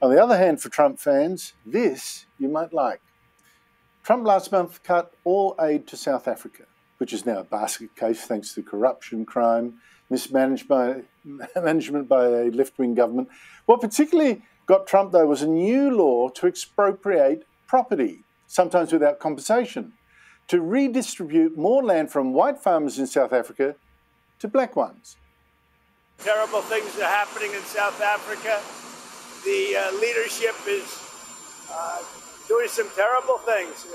On the other hand, for Trump fans, this you might like. Trump last month cut all aid to South Africa, which is now a basket case thanks to corruption, crime, management by a left-wing government. What particularly got Trump, though, was a new law to expropriate property, sometimes without compensation, to redistribute more land from white farmers in South Africa to black ones. Terrible things are happening in South Africa. The leadership is doing some terrible things,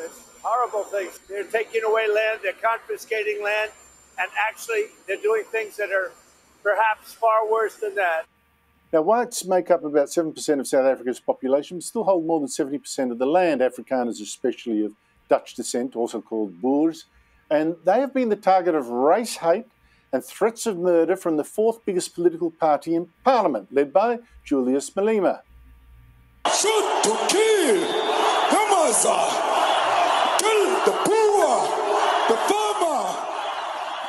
horrible things. They're taking away land, they're confiscating land, and actually they're doing things that are perhaps far worse than that. Now, whites make up about 7% of South Africa's population, but still hold more than 70% of the land, Afrikaners especially of Dutch descent, also called Boers, and they have been the target of race hate and threats of murder from the fourth biggest political party in Parliament, led by Julius Malema. Shoot to kill the Maza, kill the Boer, the farmer,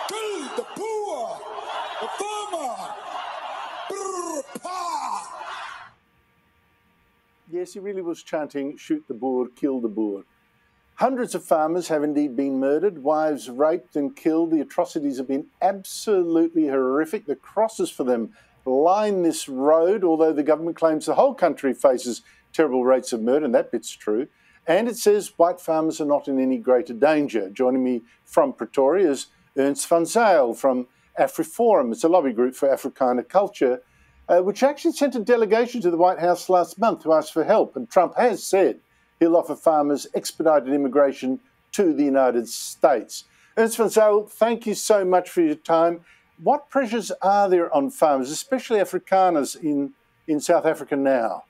kill the Boer, the farmer. Yes, he really was chanting, shoot the Boer, kill the Boer. Hundreds of farmers have indeed been murdered, wives raped and killed. The atrocities have been absolutely horrific. The crosses for them line this road, although the government claims the whole country faces terrible rates of murder, and that bit's true. And it says white farmers are not in any greater danger. Joining me from Pretoria is Ernst from AfriForum. It's a lobby group for Afrikaner culture, which actually sent a delegation to the White House last month to ask for help. And Trump has said he'll offer farmers expedited immigration to the United States. Ernst van Zyl, thank you so much for your time. What pressures are there on farmers, especially Afrikaners in South Africa now?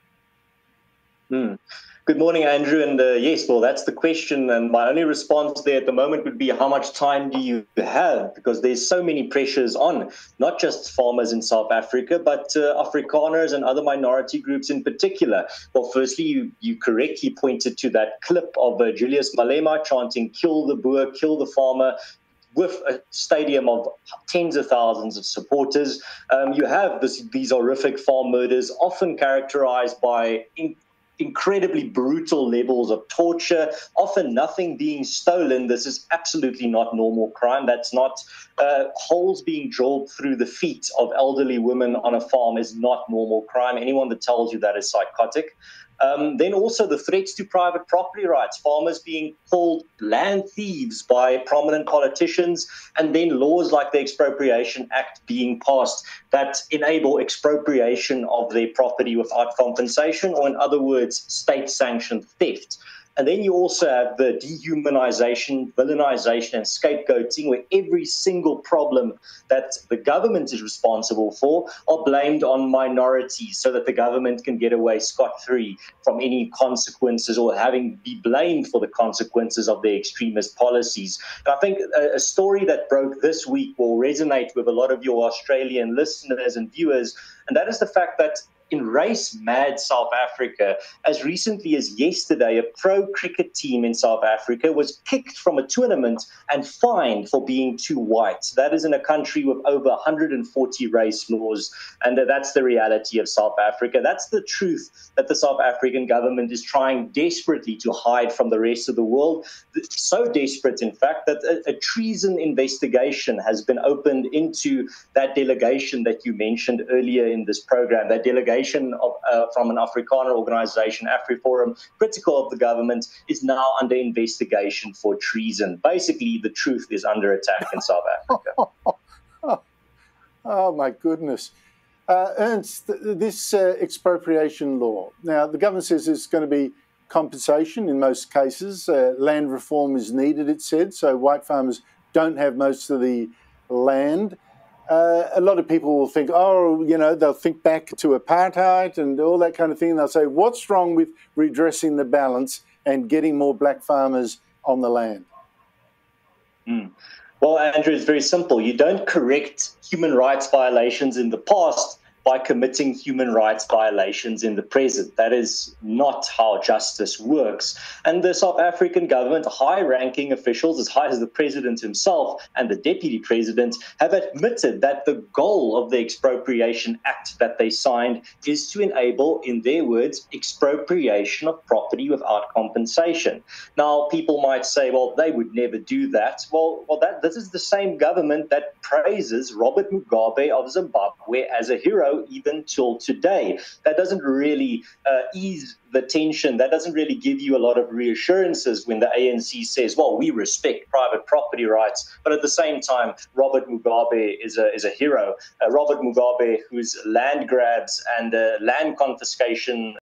Good morning, Andrew. And yes, well, that's the question. And my only response there at the moment would be, how much time do you have? Because there's so many pressures on not just farmers in South Africa, but Afrikaners and other minority groups in particular. Well, firstly, you correctly pointed to that clip of Julius Malema chanting, kill the Boer, kill the farmer, with a stadium of tens of thousands of supporters. You have these horrific farm murders, often characterized by incredibly brutal levels of torture, often nothing being stolen. This is absolutely not normal crime. That's not holes being drilled through the feet of elderly women on a farm is not normal crime. Anyone that tells you that is psychotic. Then also the threats to private property rights, farmers being called land thieves by prominent politicians, and then laws like the Expropriation Act being passed that enable expropriation of their property without compensation, or in other words, state-sanctioned theft. And then you also have the dehumanization, villainization, and scapegoating, where every single problem that the government is responsible for are blamed on minorities so that the government can get away scot-free from any consequences or be blamed for the consequences of their extremist policies. And I think a story that broke this week will resonate with a lot of your Australian listeners and viewers, and that is the fact that in race-mad South Africa, as recently as yesterday, a pro-cricket team in South Africa was kicked from a tournament and fined for being too white. That is in a country with over 140 race laws, and that's the reality of South Africa. That's the truth that the South African government is trying desperately to hide from the rest of the world. So desperate, in fact, that a treason investigation has been opened into that delegation that you mentioned earlier in this program, that delegation from an Afrikaner organization, AfriForum, critical of the government, is now under investigation for treason. Basically, the truth is under attack in South Africa. Oh, my goodness. Ernst, this expropriation law, now the government says there's going to be compensation in most cases. Land reform is needed, it said, so white farmers don't have most of the land. A lot of people will think, they'll think back to apartheid and all that kind of thing. And they'll say, what's wrong with redressing the balance and getting more black farmers on the land? Well, Andrew, it's very simple. You don't correct human rights violations in the past by committing human rights violations in the present. That is not how justice works. And the South African government, high-ranking officials, as high as the president himself and the deputy president, have admitted that the goal of the Expropriation Act that they signed is to enable, in their words, expropriation of property without compensation. Now, people might say, well, they would never do that. Well, this is the same government that praises Robert Mugabe of Zimbabwe as a hero even till today. That doesn't really ease the tension. That doesn't really give you a lot of reassurances when the ANC says, well, we respect private property rights, but at the same time, Robert Mugabe is a hero. Robert Mugabe, whose land grabs and land confiscation